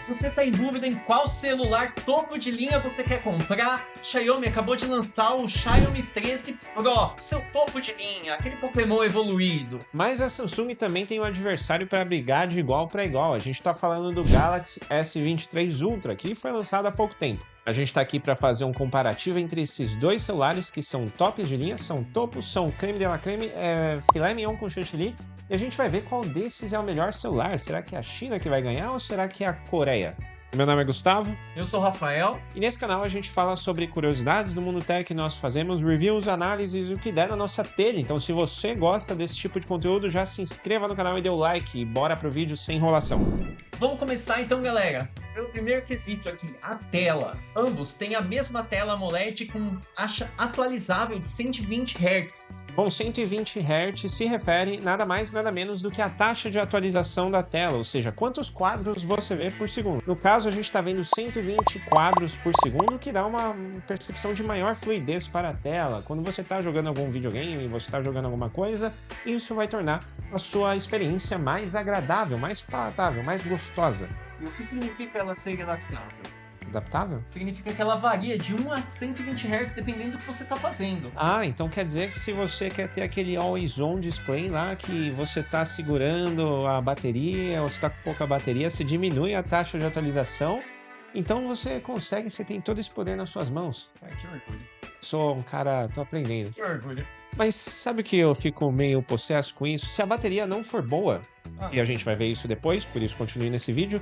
Você está em dúvida em qual celular topo de linha você quer comprar? Xiaomi acabou de lançar o Xiaomi 13 Pro, seu topo de linha, aquele Pokémon evoluído. Mas a Samsung também tem um adversário para brigar de igual para igual. A gente está falando do Galaxy S23 Ultra, que foi lançado há pouco tempo. A gente está aqui para fazer um comparativo entre esses dois celulares que são tops de linha, são topos, são creme de la creme, filé mignon com chantilly. E a gente vai ver qual desses é o melhor celular. Será que é a China que vai ganhar ou será que é a Coreia? Meu nome é Gustavo. Eu sou o Rafael. E nesse canal a gente fala sobre curiosidades do mundo tech, nós fazemos reviews, análises, o que der na nossa telha. Então se você gosta desse tipo de conteúdo, já se inscreva no canal e dê o like. E bora pro vídeo sem enrolação. Vamos começar então, galera. O primeiro quesito aqui, a tela. Ambos têm a mesma tela AMOLED com taxa atualizável de 120 Hz. Bom, 120 Hz se refere nada mais nada menos do que a taxa de atualização da tela, ou seja, quantos quadros você vê por segundo. No caso, a gente está vendo 120 quadros por segundo, que dá uma percepção de maior fluidez para a tela. Quando você está jogando algum videogame, você está jogando alguma coisa, isso vai tornar a sua experiência mais agradável, mais palatável, mais gostosa. E o que significa ela ser adaptável? Adaptável? Significa que ela varia de 1 a 120 Hz dependendo do que você está fazendo. Ah, então quer dizer que se você quer ter aquele always on display lá, que você está segurando a bateria, ou está com pouca bateria, você diminui a taxa de atualização, então você consegue, você tem todo esse poder nas suas mãos. Ai, que orgulho. Sou um cara, tô aprendendo. Que orgulho. Mas sabe que eu fico meio possesso com isso? Se a bateria não for boa, e a gente vai ver isso depois, por isso continue nesse vídeo,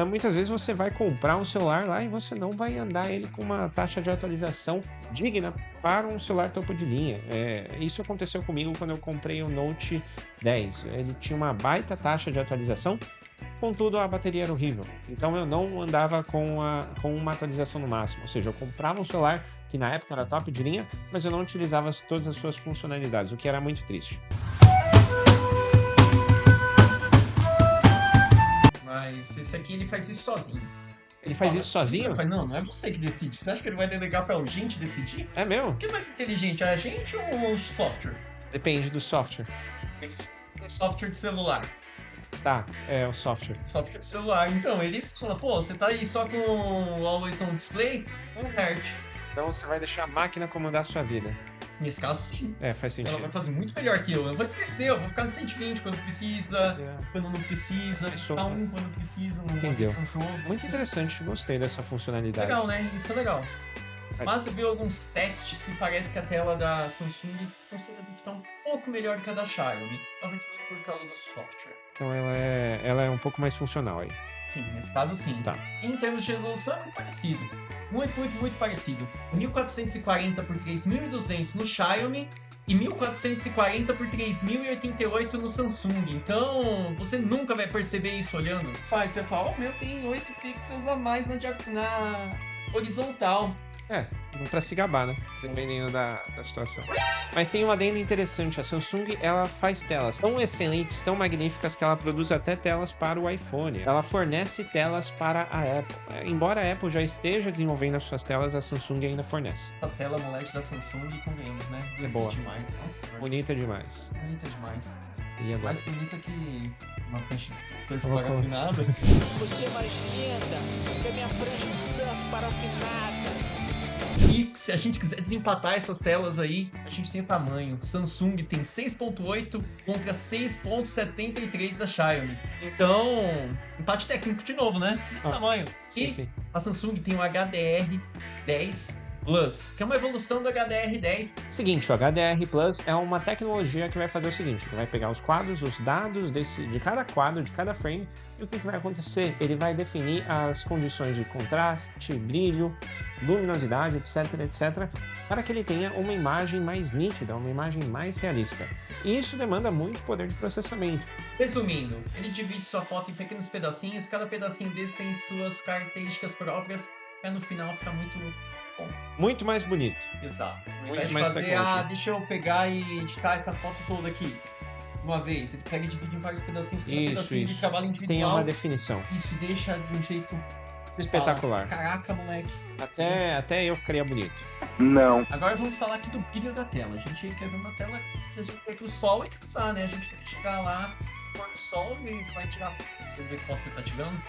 muitas vezes você vai comprar um celular lá e você não vai andar ele com uma taxa de atualização digna para um celular topo de linha. Isso aconteceu comigo quando eu comprei o Note 10. Ele tinha uma baita taxa de atualização, contudo a bateria era horrível. Então eu não andava com uma atualização no máximo, ou seja, eu comprava um celular que na época era top de linha, mas eu não utilizava todas as suas funcionalidades, o que era muito triste. Mas esse aqui ele faz isso sozinho. Ele faz isso sozinho? Não é você que decide. Você acha que ele vai delegar pra gente decidir? É mesmo? Quem é mais inteligente, a gente ou o software? Depende do software. Um software de celular. Tá, é o software. Software de celular. Então, ele fala, pô, você tá aí só com o Always On Display, 1 Hz. Então você vai deixar a máquina comandar a sua vida. Nesse caso, sim. Faz Ela vai sentido. fazer muito melhor que eu. Eu vou esquecer, eu vou ficar no 120 quando precisa, quando não precisa, ficar 1 quando precisa, não Entendeu. um jogo. Muito interessante, gostei dessa funcionalidade. Legal, né? Isso é legal. Mas eu vi alguns testes e parece que a tela da Samsung consegue adaptar um pouco melhor que a da Xiaomi. Talvez muito por causa do software. Então ela é um pouco mais funcional aí. Sim, nesse caso sim. Tá. Em termos de resolução é muito parecido. Muito parecido. 1440 por 3200 no Xiaomi e 1440 por 3088 no Samsung. Então, você nunca vai perceber isso olhando. Você fala, o meu tem 8 pixels a mais na horizontal. Não pra se gabar, né? Dependendo da situação. Mas tem um adendo interessante. A Samsung, ela faz telas tão excelentes, tão magníficas, que ela produz até telas para o iPhone. Ela fornece telas para a Apple. Embora a Apple já esteja desenvolvendo as suas telas, a Samsung ainda fornece. A tela AMOLED da Samsung, convenhamos, né? É boa. Demais. Nossa, Bonita demais. bonita demais. E agora? Mais bonita que uma prancha de surf Vou parafinada. Você é mais linda que a minha prancha de surf parafinada. E se a gente quiser desempatar essas telas aí, a gente tem o tamanho. Samsung tem 6.8 contra 6.73 da Xiaomi. Então, empate técnico de novo, né? Esse tamanho. Sim. A Samsung tem o HDR10 Plus, que é uma evolução do HDR10. Seguinte, o HDR Plus é uma tecnologia que vai fazer o seguinte: ele vai pegar os quadros, os dados de cada quadro, de cada frame, e o que vai acontecer? Ele vai definir as condições de contraste, brilho, luminosidade, etc, para que ele tenha uma imagem mais nítida, uma imagem mais realista. E isso demanda muito poder de processamento. Resumindo, ele divide sua foto em pequenos pedacinhos, cada pedacinho desse tem suas características próprias, para no final ficar muito bom. Muito mais bonito. Exato. Ao Muito invés de mais fazer, tecnologia. deixa eu pegar e editar essa foto toda aqui. Uma vez, ele pega e divide em vários pedacinhos, cada pedacinho de trabalho individual. Tem uma definição. Isso deixa de um jeito Espetacular. Fala, caraca, moleque. Até eu ficaria bonito. Não. Agora vamos falar aqui do brilho da tela. A gente quer ver uma tela que a gente quer que o sol é que usar, né? A gente tem que chegar lá, pôr o sol e vai tirar foto. Você vê que foto você tá tirando.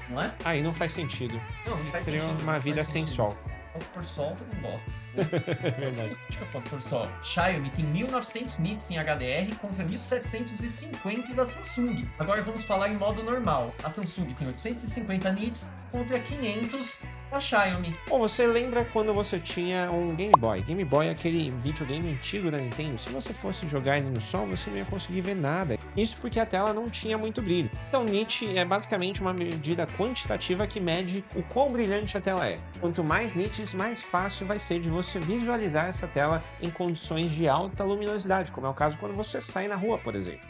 não é? Aí não faz sentido. Não faz Seria sentido. uma não vida faz sem sentido. sol. Foto por sol, todo mundo gosta. É verdade. Deixa eu falar por sol. Xiaomi tem 1900 nits em HDR contra 1750 da Samsung. Agora vamos falar em modo normal. A Samsung tem 850 nits contra 500 da Xiaomi. Bom, você lembra quando você tinha um Game Boy? Game Boy é aquele videogame antigo da Nintendo. Se você fosse jogar ele no sol, você não ia conseguir ver nada. Isso porque a tela não tinha muito brilho. Então, nit é basicamente uma medida quantitativa que mede o quão brilhante a tela é. Quanto mais nits, mais fácil vai ser de você visualizar essa tela em condições de alta luminosidade, como é o caso quando você sai na rua, por exemplo.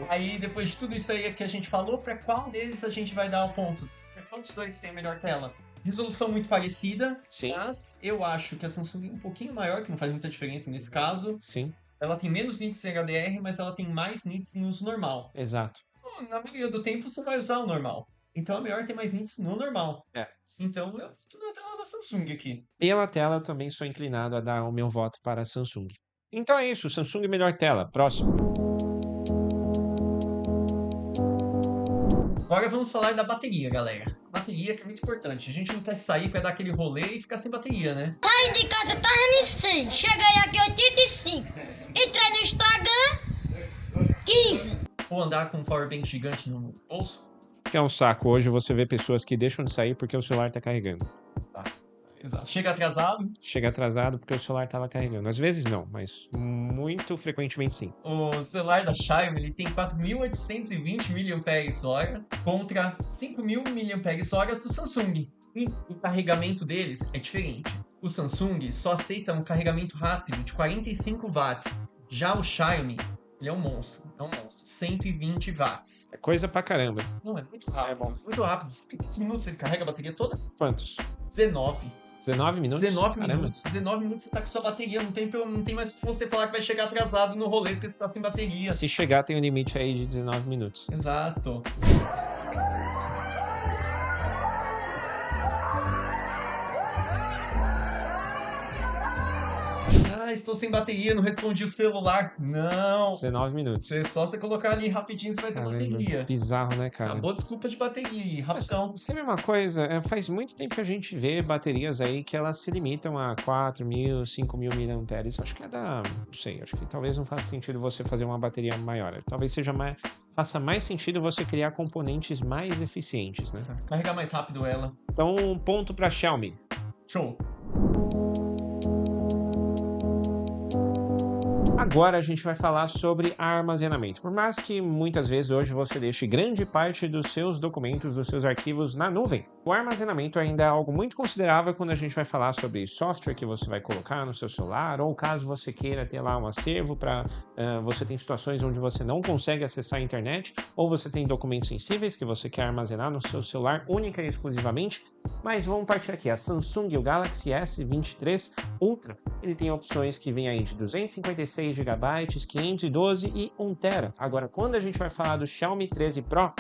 Aí, depois de tudo isso aí que a gente falou, para qual deles a gente vai dar o ponto? Para qual dos dois tem a melhor tela? Resolução muito parecida, Sim. Mas eu acho que a Samsung é um pouquinho maior, que não faz muita diferença nesse caso. Sim. Ela tem menos nits em HDR, mas ela tem mais nits em uso normal. Exato. Na maioria do tempo você vai usar o normal. Então é melhor ter mais nits no normal. É. Então eu tô na tela da Samsung aqui. Pela tela, eu também sou inclinado a dar o meu voto para a Samsung. Então é isso, Samsung melhor tela. Próximo. Agora vamos falar da bateria, galera. Bateria que é muito importante. A gente não quer sair pra dar aquele rolê e ficar sem bateria, né? Saí de casa, tava em 100. Cheguei aqui 85. Entrei no Instagram, 15. Ou andar com um powerbank gigante no bolso. É um saco. Hoje você vê pessoas que deixam de sair porque o celular tá carregando. Exato. Chega atrasado. Chega atrasado porque o celular tava carregando. Às vezes não, mas muito frequentemente sim. O celular da Xiaomi ele tem 4.820 mAh contra 5.000 mAh do Samsung. E o carregamento deles é diferente. O Samsung só aceita um carregamento rápido de 45 watts. Já o Xiaomi, ele é um monstro. 120 watts. É coisa pra caramba. Não, é muito rápido. É bom. Muito rápido. Em quantos minutos ele carrega a bateria toda? Quantos? 19. 19 minutos? 19 Caramba. minutos. 19 minutos você tá com sua bateria. Não tem mais você falar que vai chegar atrasado no rolê porque você tá sem bateria. Se chegar, tem um limite aí de 19 minutos. Exato. Ah, estou sem bateria, não respondi o celular. Não. 19 minutos. Só você colocar ali rapidinho, você vai ter Caramba, bateria. bizarro, né, cara? Acabou a desculpa de bateria, rapidão. Você vê uma coisa, faz muito tempo que a gente vê baterias aí que elas se limitam a 4.000, 5.000 mAh. Acho que é da... Não sei, acho que talvez não faça sentido você fazer uma bateria maior. Talvez faça mais sentido você criar componentes mais eficientes, né? Carregar mais rápido ela. Então, um ponto pra Xiaomi. Show. Agora a gente vai falar sobre armazenamento. Por mais que muitas vezes hoje você deixe grande parte dos seus documentos, dos seus arquivos na nuvem, o armazenamento ainda é algo muito considerável quando a gente vai falar sobre software que você vai colocar no seu celular, ou caso você queira ter lá um acervo para você tem situações onde você não consegue acessar a internet, ou você tem documentos sensíveis que você quer armazenar no seu celular única e exclusivamente. Mas vamos partir aqui, a Samsung, o Galaxy S23 Ultra, ele tem opções que vêm aí de 256 GB, 512 e 1 TB. Agora, quando a gente vai falar do Xiaomi 13 Pro,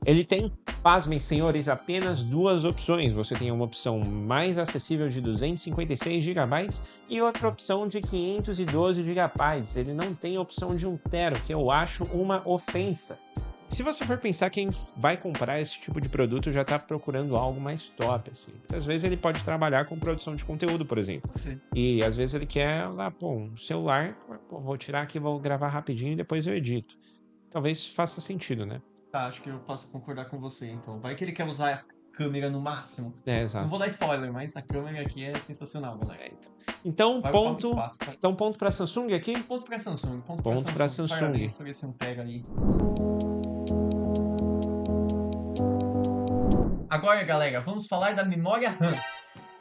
ele tem, pasmem senhores, apenas duas opções. Você tem uma opção mais acessível de 256 GB e outra opção de 512 GB. Ele não tem opção de 1 TB, que eu acho uma ofensa. Se você for pensar, quem vai comprar esse tipo de produto já está procurando algo mais top, assim. Às vezes ele pode trabalhar com produção de conteúdo, por exemplo. Sim. E às vezes ele quer lá, um celular, vou tirar aqui, vou gravar rapidinho e depois eu edito. Talvez faça sentido, né? Tá, acho que eu posso concordar com você, então. Vai que ele quer usar a câmera no máximo. É, exato. Não vou dar spoiler, mas a câmera aqui é sensacional, galera. Então, Vai ocupar ponto... muito espaço, tá? Então, ponto para Samsung aqui? Ponto pra Samsung. Ponto pra Samsung. Parabéns por esse 1 TB ali. Agora, galera, vamos falar da memória RAM.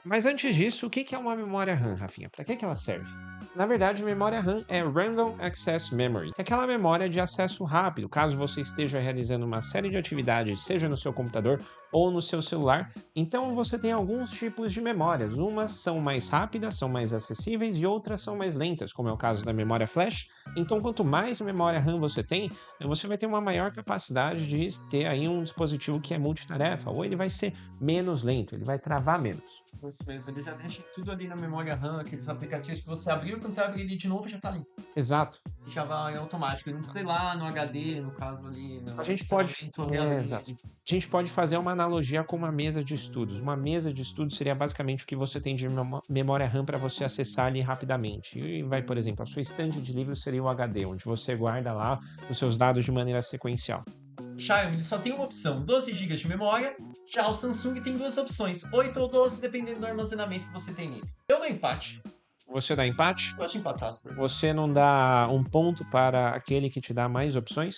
Mas antes disso, o que é uma memória RAM, Rafinha? Para que ela serve? Na verdade, memória RAM é Random Access Memory, que é aquela memória de acesso rápido, caso você esteja realizando uma série de atividades, seja no seu computador ou no seu celular. Então você tem alguns tipos de memórias. Umas são mais rápidas, são mais acessíveis e outras são mais lentas, como é o caso da memória flash. Então quanto mais memória RAM você tem, você vai ter uma maior capacidade de ter aí um dispositivo que é multitarefa, ou ele vai ser menos lento, ele vai travar menos. Isso mesmo, ele já deixa tudo ali na memória RAM, aqueles aplicativos que você abriu abriu, quando você abre ele de novo, já tá ali. Exato. E já vai automático. Não sei lá no HD, no caso ali. A gente pode. Exato. A gente pode fazer uma analogia com uma mesa de estudos. Uma mesa de estudos seria basicamente o que você tem de memória RAM para você acessar ali rapidamente. E vai, por exemplo, a sua estante de livros seria o HD, onde você guarda lá os seus dados de maneira sequencial. O Xiaomi ele só tem uma opção, 12 GB de memória. Já o Samsung tem duas opções, 8 ou 12, dependendo do armazenamento que você tem nele. Eu dou empate. Você dá empate? Gosto de empatar as coisas. Você não dá um ponto para aquele que te dá mais opções?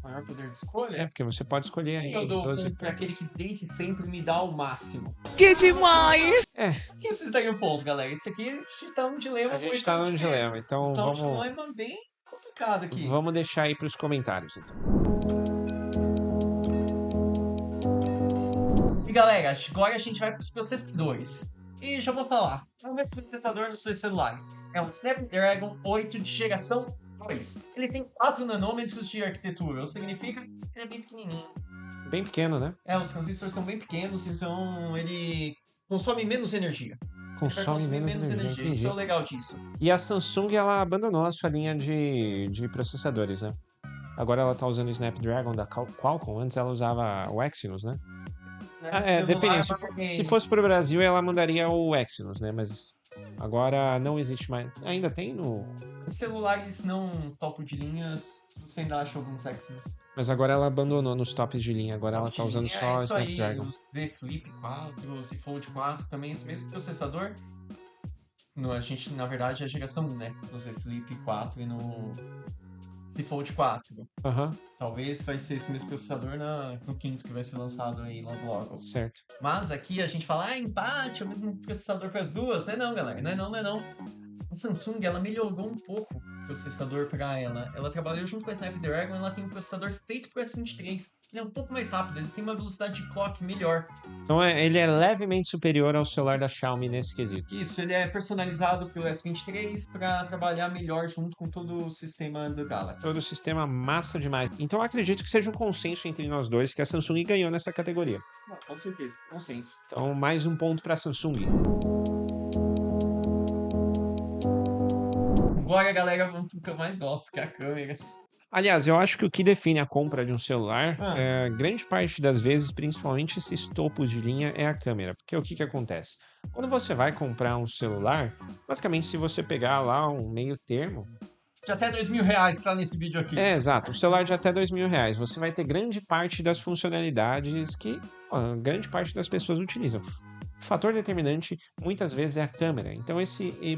Maior poder de escolha? É, porque você pode escolher aí. Eu dou 12... ponto para aquele que tem que sempre me dar o máximo. Que demais! É. Quem vocês dariam ponto, galera? Esse aqui tá um dilema. A gente tá num dilema, então vamos... um dilema bem complicado aqui. Vamos deixar aí pros comentários, então. E galera, agora a gente vai para os processadores. E já vou falar, é o mesmo processador dos seus celulares. É um Snapdragon 8 de geração 2. Ele tem 4 nanômetros de arquitetura, ou significa que ele é bem pequenininho. Bem pequeno, né? Os transistores são bem pequenos, então ele consome menos energia. Consome menos energia. Isso é o legal disso. E a Samsung, ela abandonou a sua linha de processadores, né? Agora ela tá usando o Snapdragon da Qualcomm. Antes ela usava o Exynos, né? Dependendo. Se fosse pro Brasil, ela mandaria o Exynos, né? Mas agora não existe mais. Ainda tem no... Em celulares não topo de linhas, você ainda acha alguns Exynos. Mas agora ela abandonou nos tops de linha. Agora ela tá usando só o Snapdragon. Aí, o Z Flip 4, o Z Fold 4, também esse mesmo processador. A gente, na verdade, é a geração 1, né? No Z Flip 4 e no Z Fold 4. Aham. Talvez vai ser esse mesmo processador no quinto que vai ser lançado aí logo logo. Certo. Mas aqui a gente fala, empate, é o mesmo processador para as duas. Não é não, galera. Não é não. A Samsung, ela melhorou um pouco o processador para ela. Ela trabalhou junto com a Snapdragon, ela tem um processador feito para S23. Ele é um pouco mais rápido, ele tem uma velocidade de clock melhor. Então ele é levemente superior ao celular da Xiaomi nesse quesito. Isso, ele é personalizado pelo S23 para trabalhar melhor junto com todo o sistema do Galaxy. Todo o sistema massa demais. Então eu acredito que seja um consenso entre nós dois que a Samsung ganhou nessa categoria. Não, com certeza, consenso. Então mais um ponto para a Samsung. Agora, galera, vamos pro que eu mais gosto, que é a câmera. Aliás, eu acho que o que define a compra de um celular, grande parte das vezes, principalmente esses topos de linha, é a câmera. Porque o que acontece? Quando você vai comprar um celular, basicamente se você pegar lá um meio termo... De até R$2.000 tá nesse vídeo aqui. Exato. O celular de até R$2.000. Você vai ter grande parte das funcionalidades que grande parte das pessoas utilizam. O fator determinante, muitas vezes, é a câmera. Então,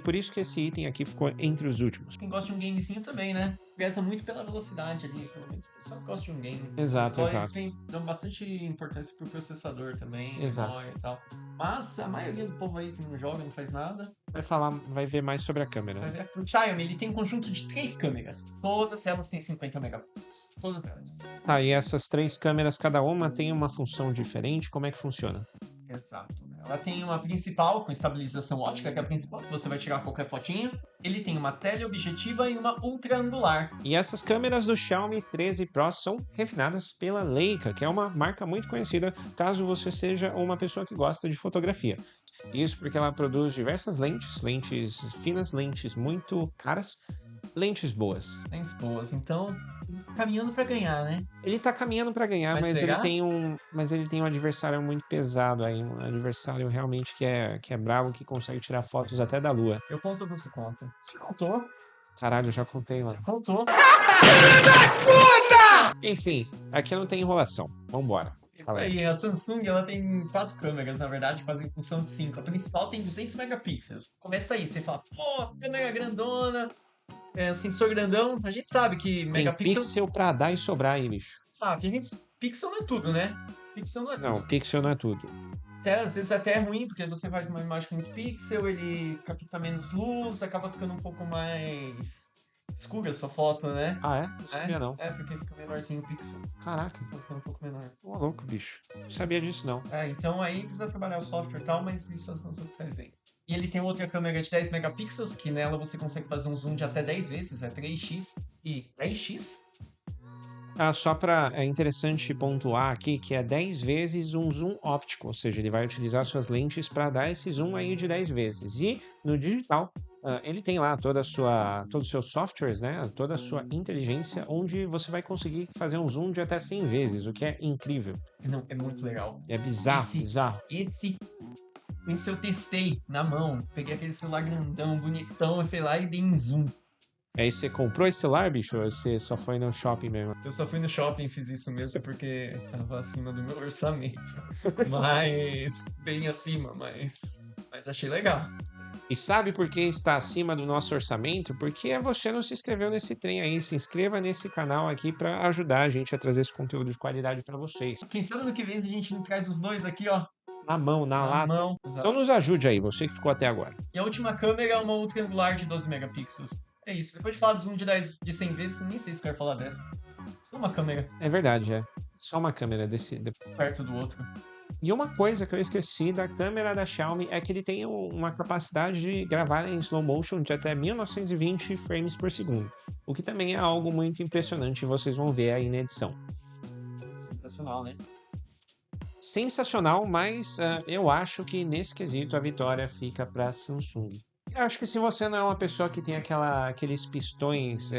por isso que esse item aqui ficou entre os últimos. Quem gosta de um gamezinho também, né? Preza muito pela velocidade ali, pelo menos. O pessoal gosta de um game. Exato. Eles dão bastante importância pro processador também, memória e tal. Mas a maioria do povo aí que não joga, não faz nada... Vai ver mais sobre a câmera. O Xiaomi, ele tem um conjunto de 3 câmeras. Todas elas têm 50 megapixels. Todas elas. Tá, e essas 3 câmeras, cada uma tem uma função diferente? Como é que funciona? Exato. Ela tem uma principal com estabilização ótica, que é a principal, que você vai tirar qualquer fotinho. Ele tem uma teleobjetiva e uma ultra angular. E essas câmeras do Xiaomi 13 Pro são refinadas pela Leica, que é uma marca muito conhecida caso você seja uma pessoa que gosta de fotografia. Isso porque ela produz diversas lentes finas, lentes muito caras, lentes boas. Lentes boas, então caminhando pra ganhar, né? Ele tá caminhando pra ganhar, mas ele tem um adversário muito pesado aí, um adversário realmente que é bravo, que consegue tirar fotos até da lua. Eu conto ou você conta? Você contou? Caralho, eu já contei, mano. Contou. Enfim, aqui não tem enrolação. Vambora. E a Samsung, ela tem 4 câmeras, na verdade, fazem função de 5. A principal tem 200 megapixels. Começa aí, você fala, pô, câmera grandona, sensor grandão. A gente sabe que megapixel... Tem pixel pra dar e sobrar aí, bicho. Sabe, pixel não é tudo, né? Pixel não é tudo. Não, pixel não é tudo. Às vezes até é ruim, porque você faz uma imagem com muito pixel, ele capta menos luz, acaba ficando um pouco mais... escura a sua foto, né? Ah, é? Não sabia, não. Porque fica menorzinho o pixel. Caraca. Fica um pouco menor. Ô, louco, bicho. Não sabia disso, não. Então aí precisa trabalhar o software e tal, mas isso a Samsung faz bem. E ele tem outra câmera de 10 megapixels, que nela você consegue fazer um zoom de até 10 vezes, é 3x e 10x. É interessante pontuar aqui que é 10 vezes um zoom óptico, ou seja, ele vai utilizar suas lentes para dar esse zoom aí de 10 vezes. E no digital, ele tem lá todos os seus softwares, né? Toda a sua inteligência, onde você vai conseguir fazer um zoom de até 100 vezes, o que é incrível. Não, é muito legal. É bizarro, bizarro. Esse eu testei na mão. Peguei aquele celular grandão, bonitão, e fui lá e dei um zoom. Aí você comprou esse celular, bicho, ou você só foi no shopping mesmo? Eu só fui no shopping e fiz isso mesmo porque tava acima do meu orçamento. Mas. Bem acima, mas achei legal. E sabe por que está acima do nosso orçamento? Porque você não se inscreveu nesse trem aí. Se inscreva nesse canal aqui para ajudar a gente a trazer esse conteúdo de qualidade para vocês. Quem sabe no que vem a gente não traz os dois aqui, ó. Na mão, na lata. mão. Então nos ajude aí, você que ficou até agora. E a última câmera é uma ultra angular de 12 megapixels. É isso. Depois de falar do zoom de 100 vezes, nem sei se eu quero falar dessa. Só uma câmera É verdade, é. Só uma câmera perto do outro. E uma coisa que eu esqueci da câmera da Xiaomi é que ele tem uma capacidade de gravar em slow motion de até 1920 frames por segundo. O que também é algo muito impressionante e vocês vão ver aí na edição. Sensacional, né? Sensacional, mas eu acho que nesse quesito a vitória fica para Samsung. Eu acho que se você não é uma pessoa que tem aqueles pistões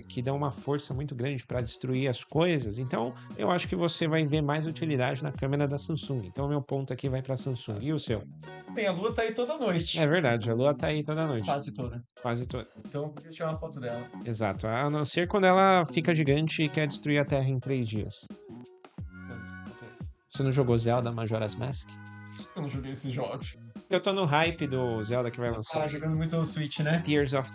que dão uma força muito grande para destruir as coisas, então eu acho que você vai ver mais utilidade na câmera da Samsung. Então o meu ponto aqui vai para Samsung. E o seu? Bem, a lua tá aí toda noite. É verdade, a lua tá aí toda noite. Quase toda. Quase toda. Então eu podia tirar uma foto dela. Exato, a não ser quando ela fica gigante e quer destruir a Terra em 3 dias. Você não jogou Zelda Majora's Mask? Eu não joguei esses jogos. Eu tô no hype do Zelda que vai lançar. Jogando muito o Switch, né? Tears of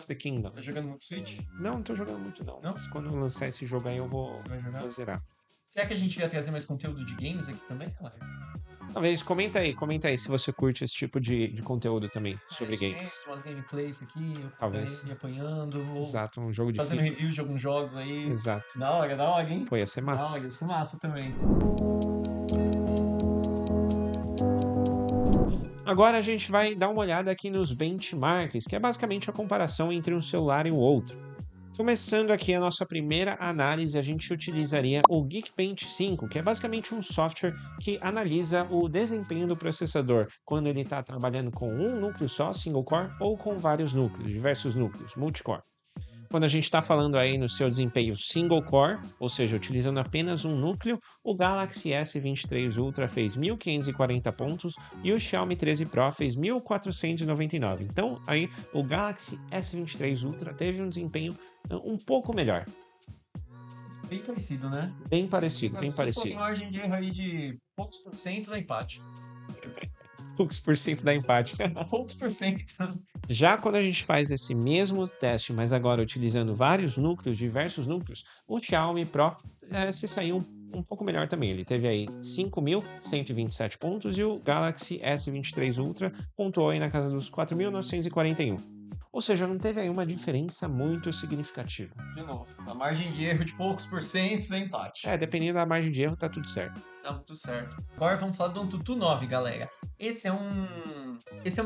the Kingdom. Tá jogando muito Switch? Não tô jogando muito não. Não? Mas quando eu lançar esse jogo aí eu vou zerar. Será que a gente ia trazer mais conteúdo de games aqui também, galera? Talvez, comenta aí se você curte esse tipo de conteúdo também sobre games. Umas gameplays aqui, eu Talvez. me apanhando, ou Exato, um jogo de fazendo FIFA. review de alguns jogos aí. Exato. Da hora, hein? Pô, ia ser Da massa. hora, ia ser massa também. Agora a gente vai dar uma olhada aqui nos benchmarks, que é basicamente a comparação entre um celular e o outro. Começando aqui a nossa primeira análise, a gente utilizaria o Geekbench 5, que é basicamente um software que analisa o desempenho do processador quando ele está trabalhando com um núcleo só, single core, ou com vários núcleos, diversos núcleos, multicore. Quando a gente está falando aí no seu desempenho single core, ou seja, utilizando apenas um núcleo, o Galaxy S23 Ultra fez 1.540 pontos e o Xiaomi 13 Pro fez 1.499. Então, aí o Galaxy S23 Ultra teve um desempenho um pouco melhor. Bem parecido, né? Bem parecido, bem Mas parecido. uma margem de erro aí de poucos por cento da empate. Poucos por cento da empate. Poucos por cento. Já quando a gente faz esse mesmo teste, mas agora utilizando vários núcleos, diversos núcleos, o Xiaomi Pro se saiu um pouco melhor também. Ele teve aí 5.127 pontos e o Galaxy S23 Ultra pontuou aí na casa dos 4.941. Ou seja, não teve aí uma diferença muito significativa. De novo, a margem de erro de poucos por cento é empate. Dependendo da margem de erro, tá tudo certo. Tá tudo certo. Agora vamos falar do AnTuTu 9, galera. Esse é um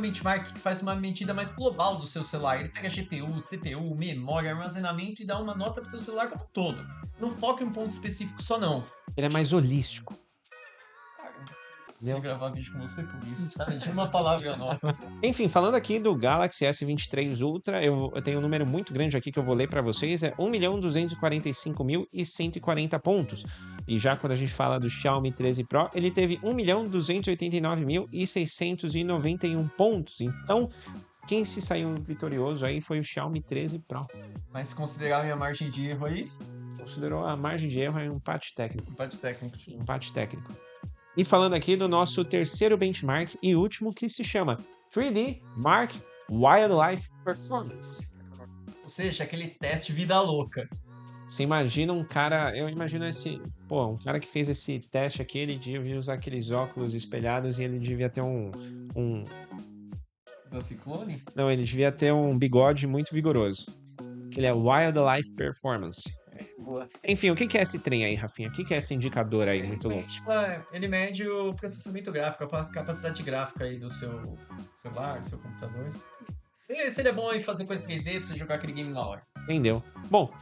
benchmark que faz uma medida mais global do seu celular. Ele pega GPU, CPU, memória, armazenamento e dá uma nota para o seu celular como um todo. Não foca em um ponto específico só, não. Ele é mais holístico. Se gravar vídeo com você por isso, tá? De uma palavra nova. Enfim, falando aqui do Galaxy S23 Ultra, eu tenho um número muito grande aqui que eu vou ler para vocês, é 1.245.140 pontos. E já quando a gente fala do Xiaomi 13 Pro, ele teve 1.289.691 pontos. Então, quem se saiu vitorioso aí foi o Xiaomi 13 Pro. Mas se considerar a minha margem de erro aí... Considerou a margem de erro aí um empate técnico. Empate técnico. Empate técnico. E falando aqui do nosso terceiro benchmark e último, que se chama 3D Mark Wildlife Performance. Ou seja, aquele teste vida louca. Você imagina um cara, eu imagino um cara que fez esse teste aqui, ele devia usar aqueles óculos espelhados e ele devia ter Da Ciclone? Não, ele devia ter um bigode muito vigoroso. Que ele é Wildlife Performance. Boa. Enfim, o que é esse trem aí, Rafinha? O que é esse indicador aí muito louco? Ele mede o processamento gráfico, a capacidade gráfica aí do seu celular, do seu computador. Se ele é bom em fazer coisa 3D, pra você jogar aquele game na hora. Entendeu? Bom,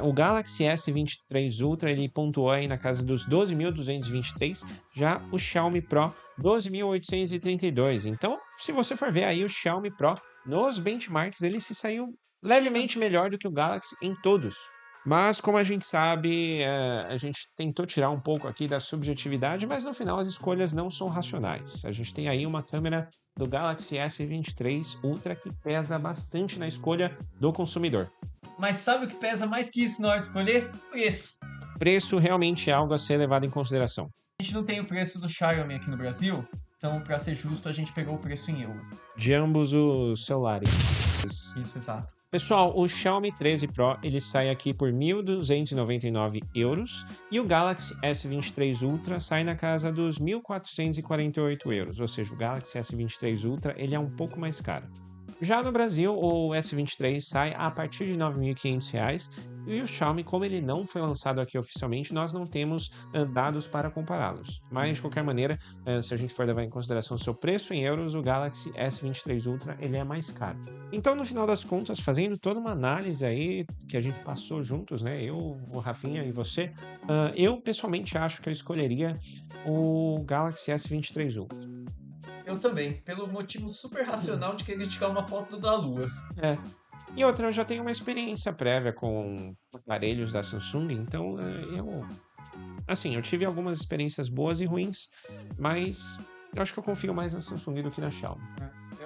o Galaxy S23 Ultra ele pontuou aí na casa dos 12.223, já o Xiaomi Pro 12.832. Então, se você for ver aí o Xiaomi Pro nos benchmarks, ele se saiu levemente melhor do que o Galaxy em todos. Mas, como a gente sabe, a gente tentou tirar um pouco aqui da subjetividade, mas no final as escolhas não são racionais. A gente tem aí uma câmera do Galaxy S23 Ultra que pesa bastante na escolha do consumidor. Mas sabe o que pesa mais que isso na hora de escolher? Preço. Preço realmente é algo a ser levado em consideração. A gente não tem o preço do Xiaomi aqui no Brasil, então, pra ser justo, a gente pegou o preço em euro. De ambos os celulares. Isso, exato. Pessoal, o Xiaomi 13 Pro ele sai aqui por 1.299 euros e o Galaxy S23 Ultra sai na casa dos 1.448 euros, ou seja, o Galaxy S23 Ultra ele é um pouco mais caro. Já no Brasil, o S23 sai a partir de R$ 9.500 e o Xiaomi, como ele não foi lançado aqui oficialmente, nós não temos dados para compará-los. Mas, de qualquer maneira, se a gente for levar em consideração o seu preço em euros, o Galaxy S23 Ultra ele é mais caro. Então, no final das contas, fazendo toda uma análise aí que a gente passou juntos, né? Eu, o Rafinha e você, eu pessoalmente acho que eu escolheria o Galaxy S23 Ultra. Eu também, pelo motivo super racional de querer tirar uma foto da Lua. É. E outra, eu já tenho uma experiência prévia com aparelhos da Samsung, então eu tive algumas experiências boas e ruins, mas eu acho que eu confio mais na Samsung do que na Xiaomi.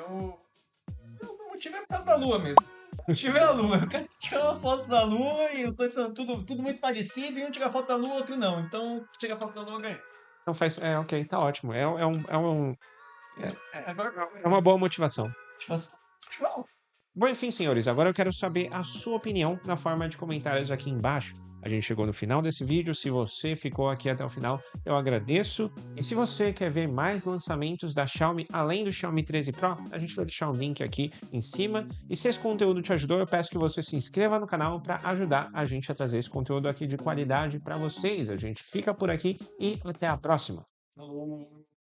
O motivo é por causa da Lua mesmo. O motivo é a Lua. Eu quero tirar uma foto da Lua e os dois são tudo muito parecido e um tira foto da Lua, outro não. Então, tira a foto da Lua, ganha. Então ok, tá ótimo. Agora, É uma boa motivação. tipo, Bom, enfim, senhores, agora eu quero saber a sua opinião na forma de comentários aqui embaixo. A gente chegou no final desse vídeo, se você ficou aqui até o final, eu agradeço. E se você quer ver mais lançamentos da Xiaomi, além do Xiaomi 13 Pro, a gente vai deixar um link aqui em cima. E se esse conteúdo te ajudou, eu peço que você se inscreva no canal para ajudar a gente a trazer esse conteúdo aqui de qualidade para vocês. A gente fica por aqui e até a próxima. Falou.